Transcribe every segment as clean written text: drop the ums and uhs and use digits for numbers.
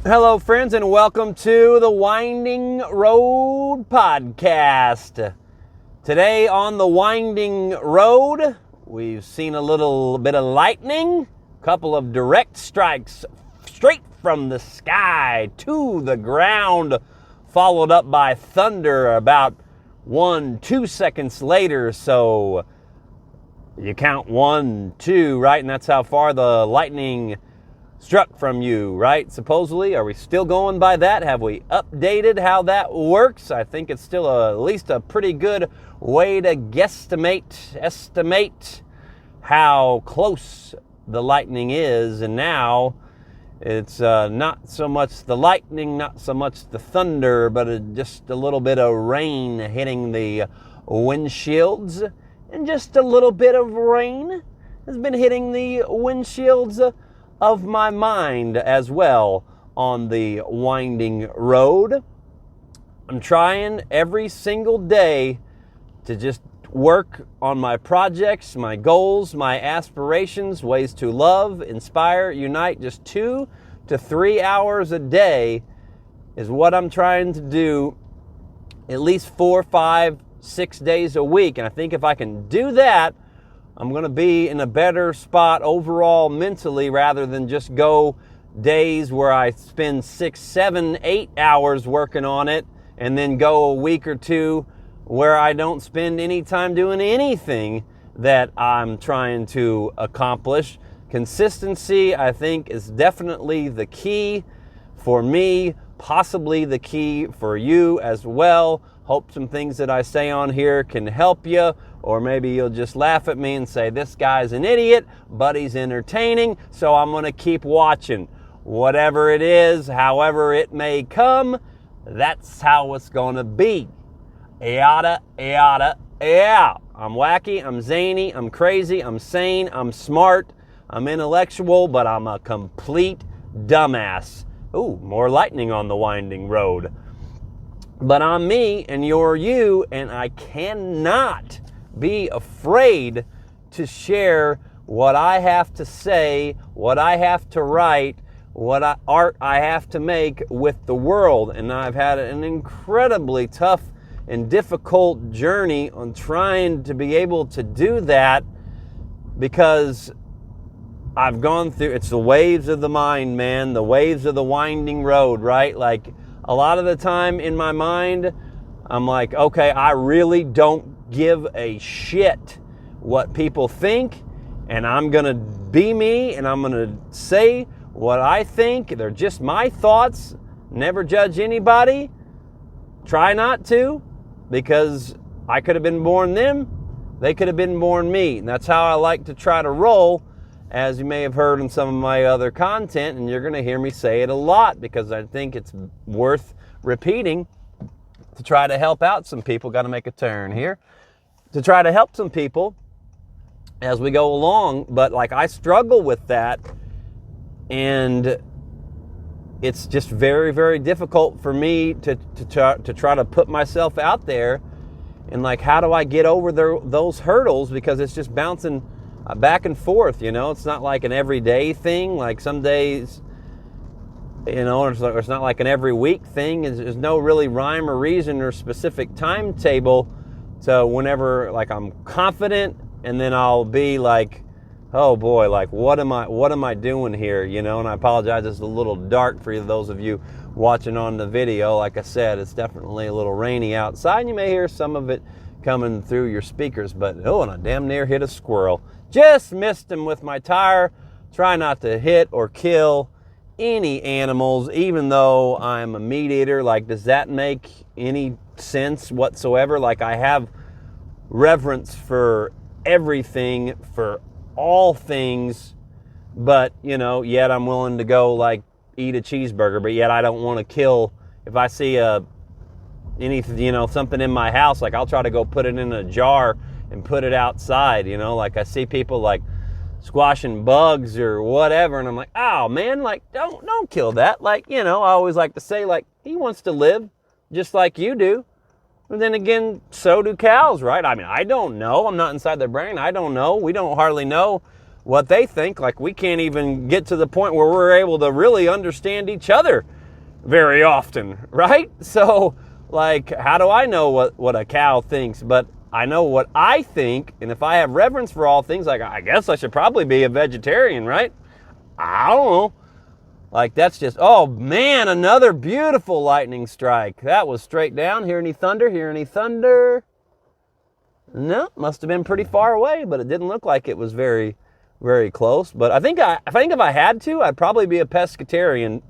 Hello, friends, and welcome to the Winding Road Podcast. Today on the Winding Road, we've seen a little bit of lightning, a couple of direct strikes straight from the sky to the ground, followed up by thunder about 1-2 seconds later. So you count 1, 2, right? And that's how far the lightning struck from you, right? Supposedly. Are we still going by that? Have we updated how that works? I think it's still at least a pretty good way to estimate how close the lightning is. And now it's not so much the lightning, not so much the thunder, but just a little bit of rain hitting the windshields. And just a little bit of rain has been hitting the windshields of my mind as well on the winding road. I'm trying every single day to just work on my projects, my goals, my aspirations, ways to love, inspire, unite. Just 2 to 3 hours a day is what I'm trying to do at least 4, 5, 6 days a week. And I think if I can do that, I'm going to be in a better spot overall mentally, rather than just go days where I spend 6, 7, 8 hours working on it and then go a week or two where I don't spend any time doing anything that I'm trying to accomplish. Consistency, I think, is definitely the key for me, possibly the key for you as well. Hope some things that I say on here can help you, or maybe you'll just laugh at me and say, this guy's an idiot, but he's entertaining, so I'm going to keep watching. Whatever it is, however it may come, that's how it's going to be. Yada, yada, yeah. I'm wacky, I'm zany, I'm crazy, I'm sane, I'm smart, I'm intellectual, but I'm a complete dumbass. Ooh, more lightning on the winding road. But I'm me and you're you, and I cannot be afraid to share what I have to say, what I have to write, art I have to make with the world. And I've had an incredibly tough and difficult journey on trying to be able to do that, because I've gone through, it's the waves of the mind, man, the waves of the winding road, right? Like, a lot of the time in my mind, I'm like, okay, I really don't give a shit what people think, and I'm going to be me, and I'm going to say what I think. They're just my thoughts. Never judge anybody. Try not to, because I could have been born them. They could have been born me. And that's how I like to try to roll, as you may have heard in some of my other content, and you're going to hear me say it a lot because I think it's worth repeating to try to help out some people. Got to make a turn here. To try to help some people as we go along. But like, I struggle with that, and it's just very, very difficult for me to try to put myself out there. And like, how do I get over those hurdles? Because it's just bouncing back and forth, you know. It's not like an everyday thing. Like some days, you know, it's not like an every week thing. There's no really rhyme or reason or specific timetable to whenever, like, I'm confident, and then I'll be like, oh boy, like, what am I doing here, you know? And I apologize, it's a little dark for those of you watching on the video. Like I said, it's definitely a little rainy outside, and you may hear some of it coming through your speakers. But oh, and I damn near hit a squirrel. Just missed him with my tire. Try not to hit or kill any animals, even though I'm a meat eater. Like, does that make any sense whatsoever? Like, I have reverence for everything, for all things, but, you know, yet I'm willing to go, like, eat a cheeseburger, but yet I don't want to kill. If I see something in my house, like, I'll try to go put it in a jar and put it outside, you know. Like, I see people like squashing bugs or whatever, and I'm like, oh man, like, don't kill that. Like, you know, I always like to say, like, he wants to live just like you do. And then again, so do cows, right? I mean, I don't know. I'm not inside their brain. I don't know. We don't hardly know what they think. Like, we can't even get to the point where we're able to really understand each other very often, right? So, like, how do I know what a cow thinks? But I know what I think, and if I have reverence for all things, like, I guess I should probably be a vegetarian, right? I don't know. Like, that's just, oh man, another beautiful lightning strike. That was straight down. Hear any thunder? Hear any thunder? No, must have been pretty far away, but it didn't look like it was very, very close. But I think if I had to, I'd probably be a pescatarian.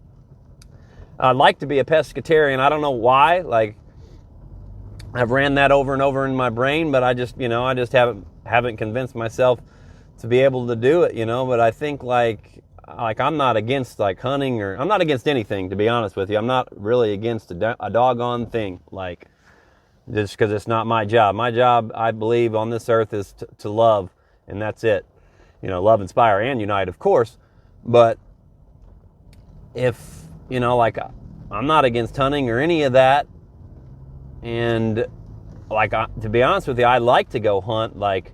I'd like to be a pescatarian. I don't know why. Like, I've ran that over and over in my brain, but I just haven't convinced myself to be able to do it, But I think like I'm not against like hunting, or I'm not against anything, to be honest with you. I'm not really against a doggone thing, like, just because it's not my job. My job, I believe, on this earth is to love, and that's it. Love, inspire, and unite, of course. But if like, I'm not against hunting or any of that. And like, to be honest with you, I like to go hunt. Like,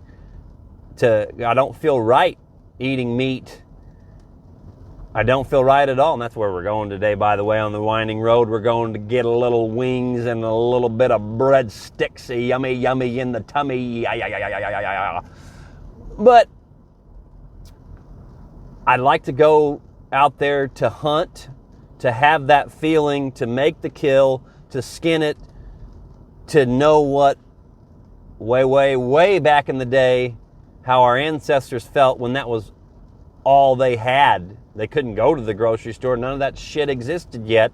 I don't feel right eating meat. I don't feel right at all. And that's where we're going today, by the way, on the winding road. We're going to get a little wings and a little bit of breadsticks, yummy, yummy in the tummy. But I like to go out there to hunt, to have that feeling, to make the kill, to skin it, to know what way, way, way back in the day, how our ancestors felt when that was all they had. They couldn't go to the grocery store. None of that shit existed yet.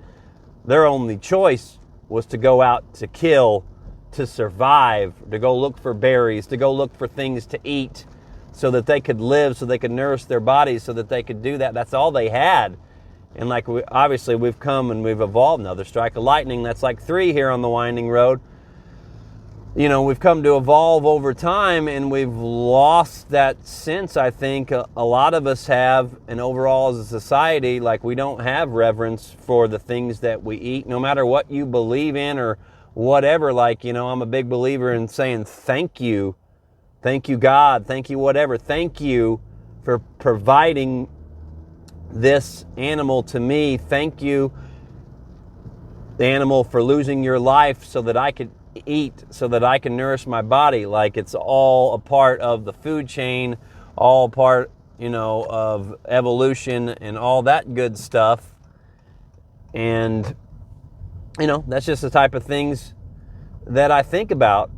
Their only choice was to go out to kill, to survive, to go look for berries, to go look for things to eat so that they could live, so they could nourish their bodies, so that they could do that. That's all they had. And like, obviously we've come and we've evolved. Another strike of lightning. That's like 3 here on the winding road. We've come to evolve over time, and we've lost that sense, I think. A lot of us have, and overall as a society, like, we don't have reverence for the things that we eat, no matter what you believe in or whatever. Like, I'm a big believer in saying thank you. Thank you, God. Thank you, whatever. Thank you for providing this animal to me. Thank you, the animal, for losing your life so that I could eat, so that I can nourish my body. Like, it's all a part of the food chain, all part, of evolution and all that good stuff. And, that's just the type of things that I think about.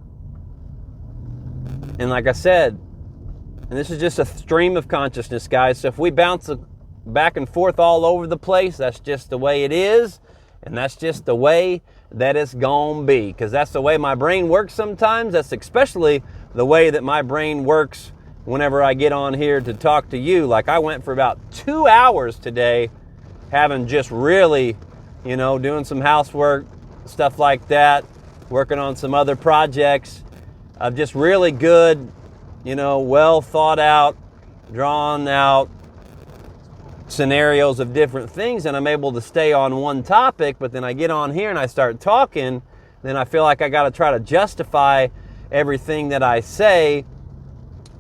And like I said, and this is just a stream of consciousness, guys. So if we bounce back and forth all over the place, that's just the way it is. And that's just the way that it's gonna be, because that's the way my brain works sometimes. That's especially the way that my brain works whenever I get on here to talk to you. Like, I went for about 2 hours today, having just really, doing some housework, stuff like that, working on some other projects of just really good, well thought out, drawn out scenarios of different things, and I'm able to stay on one topic. But then I get on here and I start talking, then I feel like I got to try to justify everything that I say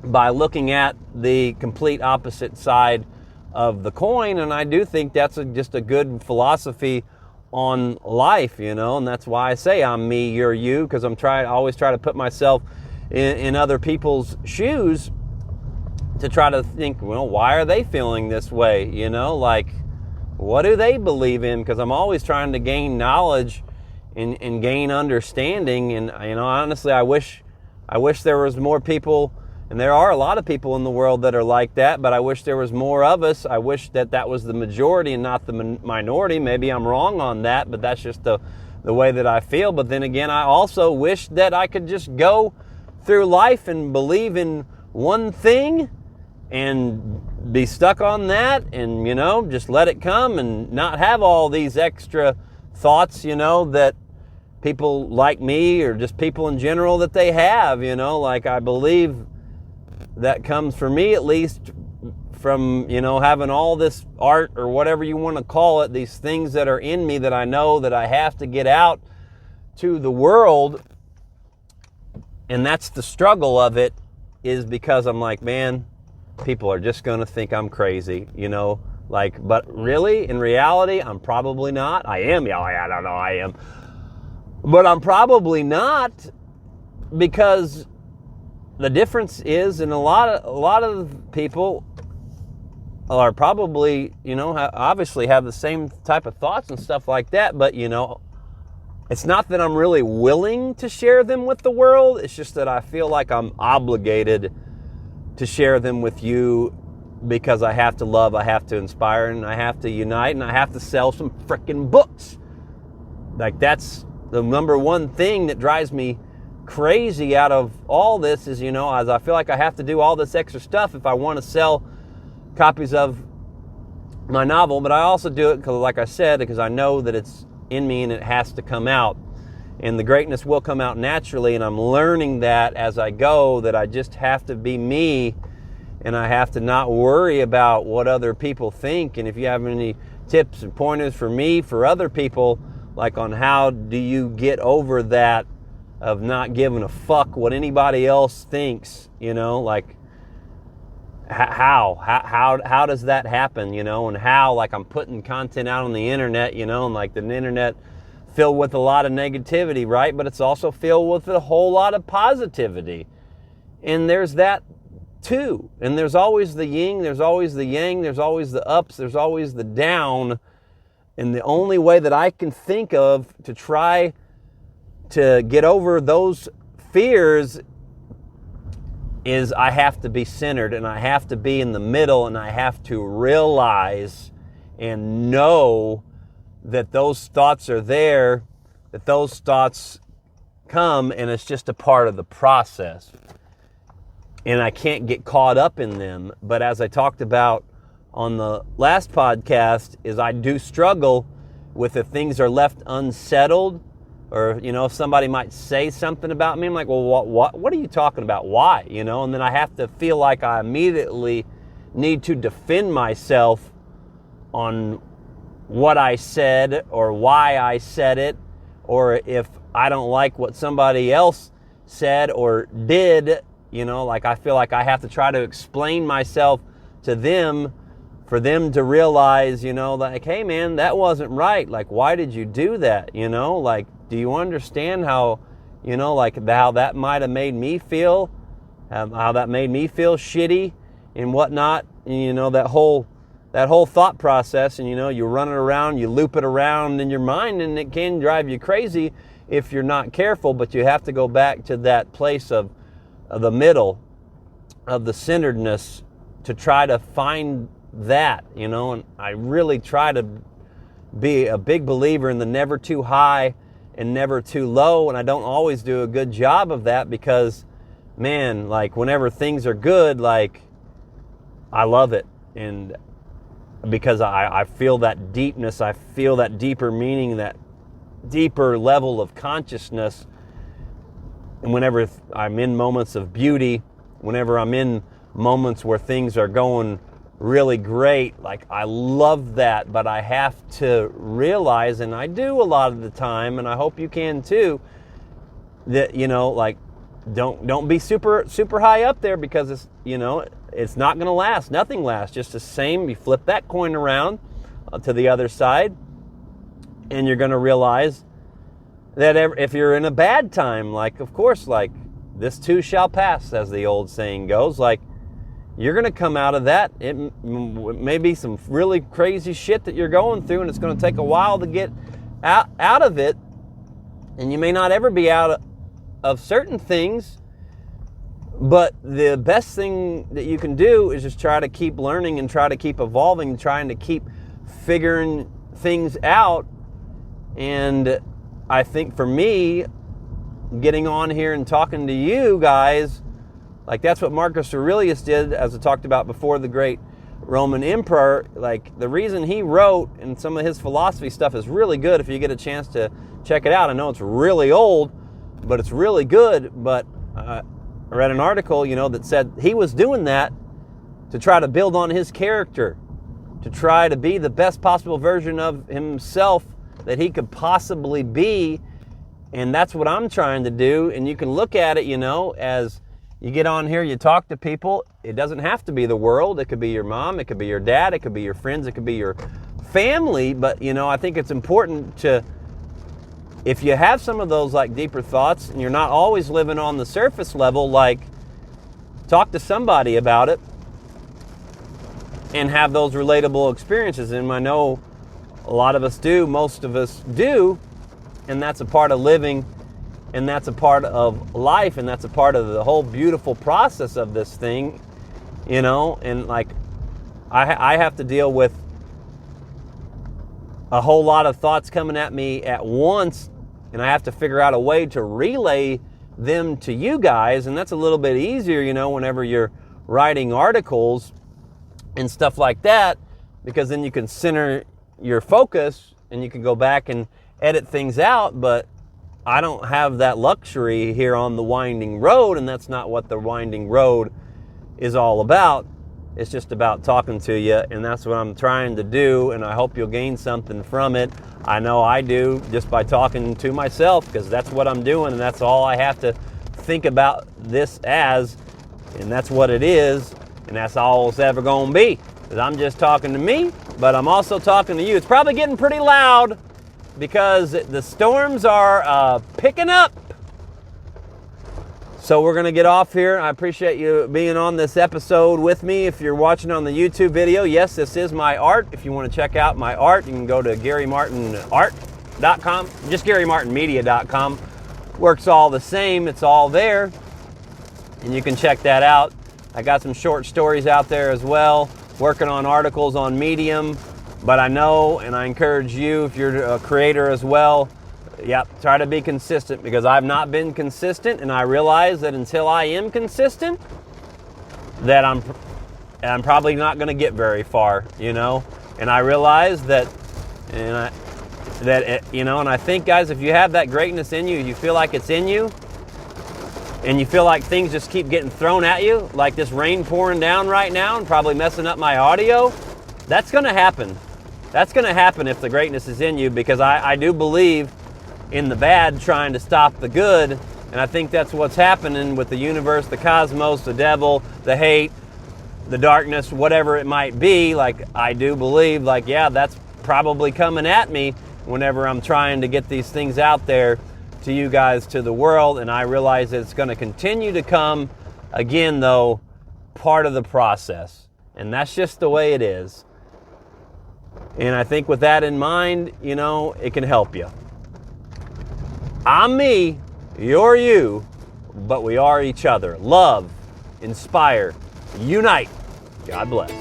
by looking at the complete opposite side of the coin. And I do think that's just a good philosophy on life, and that's why I say I'm me, you're you, because I always try to put myself in other people's shoes, to try to think, well, why are they feeling this way? Like, what do they believe in? Because I'm always trying to gain knowledge and gain understanding. And, honestly, I wish there was more people, and there are a lot of people in the world that are like that, but I wish there was more of us. I wish that was the majority and not the minority. Maybe I'm wrong on that, but that's just the way that I feel. But then again, I also wish that I could just go through life and believe in one thing and be stuck on that, and just let it come and not have all these extra thoughts that people like me, or just people in general, that they have. Like, I believe that comes, for me at least, from having all this art, or whatever you want to call it, these things that are in me that I know that I have to get out to the world. And that's the struggle of it, is because I'm like, man, people are just going to think I'm crazy. Like, but really, in reality, I'm probably not. I am. Yeah, I don't know. I am. But I'm probably not, because the difference is, and a lot of people are probably, obviously have the same type of thoughts and stuff like that, but, it's not that I'm really willing to share them with the world. It's just that I feel like I'm obligated to share them with you, because I have to love, I have to inspire, and I have to unite, and I have to sell some freaking books. Like, that's the number one thing that drives me crazy out of all this is, as I feel like I have to do all this extra stuff if I want to sell copies of my novel. But I also do it because, like I said, because I know that it's in me and it has to come out. And the greatness will come out naturally, and I'm learning that as I go, that I just have to be me, and I have to not worry about what other people think. And if you have any tips and pointers for me, for other people, like on how do you get over that of not giving a fuck what anybody else thinks, like how does that happen, and how, like, I'm putting content out on the internet, and like the internet filled with a lot of negativity, right? But it's also filled with a whole lot of positivity. And there's that too. And there's always the yin, there's always the yang, there's always the ups, there's always the down. And the only way that I can think of to try to get over those fears is I have to be centered, and I have to be in the middle, and I have to realize and know that those thoughts are there, that those thoughts come, and it's just a part of the process. And I can't get caught up in them. But as I talked about on the last podcast, is I do struggle with if things are left unsettled, or, if somebody might say something about me, I'm like, well, what are you talking about? Why? And then I have to feel like I immediately need to defend myself on what I said or why I said it, or if I don't like what somebody else said or did, like I feel like I have to try to explain myself to them for them to realize, like, hey man, that wasn't right. Like, why did you do that? Like, do you understand how, like how that might have made me feel, how that made me feel shitty and whatnot, and, that whole thought process, and, you run it around, you loop it around in your mind, and it can drive you crazy if you're not careful. But you have to go back to that place of the middle, of the centeredness, to try to find that, and I really try to be a big believer in the never too high and never too low, and I don't always do a good job of that, because, man, like, whenever things are good, like, I love it, and because I feel that deepness, I feel that deeper meaning, that deeper level of consciousness. And whenever I'm in moments of beauty, whenever I'm in moments where things are going really great, like, I love that. But I have to realize, and I do a lot of the time, and I hope you can too, that, like, don't be super high up there, because it's, it's not going to last. Nothing lasts. Just the same, you flip that coin around to the other side, and you're going to realize that if you're in a bad time, like, of course, like, this too shall pass, as the old saying goes, like, you're going to come out of that. It may be some really crazy shit that you're going through, and it's going to take a while to get out of it, and you may not ever be out of certain things. But the best thing that you can do is just try to keep learning and try to keep evolving and trying to keep figuring things out. And I think for me, getting on here and talking to you guys, like, that's what Marcus Aurelius did, as I talked about before, the great Roman emperor. Like, the reason he wrote, and some of his philosophy stuff is really good if you get a chance to check it out. I know it's really old, but it's really good. But I read an article, that said he was doing that to try to build on his character, to try to be the best possible version of himself that he could possibly be. And that's what I'm trying to do. And you can look at it, as, You get on here, you talk to people. It doesn't have to be the world. It could be your mom, it could be your dad, it could be your friends, it could be your family. But, I think it's important to, if you have some of those like deeper thoughts and you're not always living on the surface level, like talk to somebody about it and have those relatable experiences. And I know a lot of us do, most of us do, and that's a part of living. And that's a part of life, and that's a part of the whole beautiful process of this thing, and like I have to deal with a whole lot of thoughts coming at me at once, and I have to figure out a way to relay them to you guys, and that's a little bit easier, whenever you're writing articles and stuff like that, because then you can center your focus and you can go back and edit things out. But I don't have that luxury here on the winding road, and that's not what the winding road is all about. It's just about talking to you, and that's what I'm trying to do, and I hope you'll gain something from it. I know I do, just by talking to myself, because that's what I'm doing, and that's all I have to think about this as, and that's what it is, and that's all it's ever going to be, because I'm just talking to me, but I'm also talking to you. It's probably getting pretty loud, because the storms are picking up. So we're going to get off here. I appreciate you being on this episode with me. If you're watching on the YouTube video, yes, this is my art. If you want to check out my art, you can go to GaryMartinArt.com, just GaryMartinMedia.com. Works all the same. It's all there, and you can check that out. I got some short stories out there as well, working on articles on Medium. But I know, and I encourage you, if you're a creator as well, try to be consistent, because I've not been consistent, and I realize that until I am consistent, that I'm probably not going to get very far, And I realize that, and I think, guys, if you have that greatness in you, you feel like it's in you, and you feel like things just keep getting thrown at you, like this rain pouring down right now and probably messing up my audio, that's going to happen. That's going to happen if the greatness is in you, because I do believe in the bad trying to stop the good, and I think that's what's happening with the universe, the cosmos, the devil, the hate, the darkness, whatever it might be. Like, I do believe, that's probably coming at me whenever I'm trying to get these things out there to you guys, to the world, and I realize that it's going to continue to come. Again, though, part of the process, and that's just the way it is. And I think with that in mind, it can help you. I'm me, you're you, but we are each other. Love, inspire, unite. God bless.